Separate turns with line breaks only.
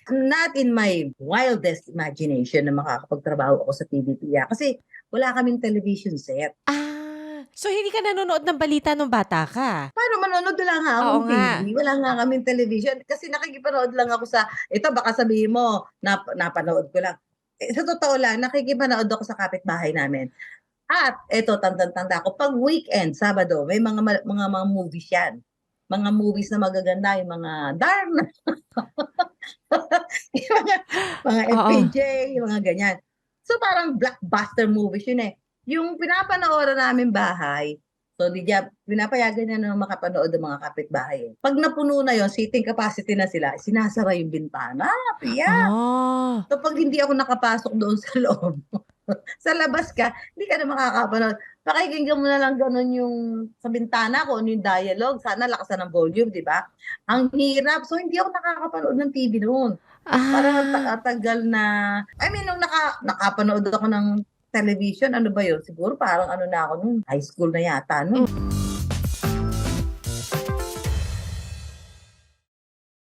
Not in my wildest imagination na makakapagtrabaho ako sa TVP, kasi wala kaming television set.
So hindi ka nanonood ng balita nung bata ka?
Paano manonood, wala nga
Oo
akong
nga.
TV, wala nga kaming television kasi nakikipanood lang ako sa ito baka sabihin mo napanood ko lang. Sa totoo lang nakikipanood ako sa kapitbahay namin. At eto tandang-tanda ko 'pag weekend, Sabado may mga movies 'yan. Mga movies na magaganda, yung mga Darna, yung mga
Oo.
FPJ, yung mga ganyan. So parang blockbuster movies yun, eh. Yung pinapanooran naming bahay, so di diya pinapayagan niya na makapanood ang mga kapitbahay, eh. 'Pag napuno na yun, seating capacity na sila, sinasara yung bintana, tiyak.
Ah.
So 'pag hindi ako nakapasok doon sa loob, sa labas ka, hindi ka na makakapanood. Pakikinggan mo na lang gano'n yung sa bintana kung ano yung dialogue, sana lakasan ng volume, 'di ba? Ang hirap, so hindi ako nakakapanood ng TV noon. Parang
Ah.
tagal na I mean nung nakapanood ako ng television, ano ba yun, siguro parang ano na ako nun, high school na yata nun.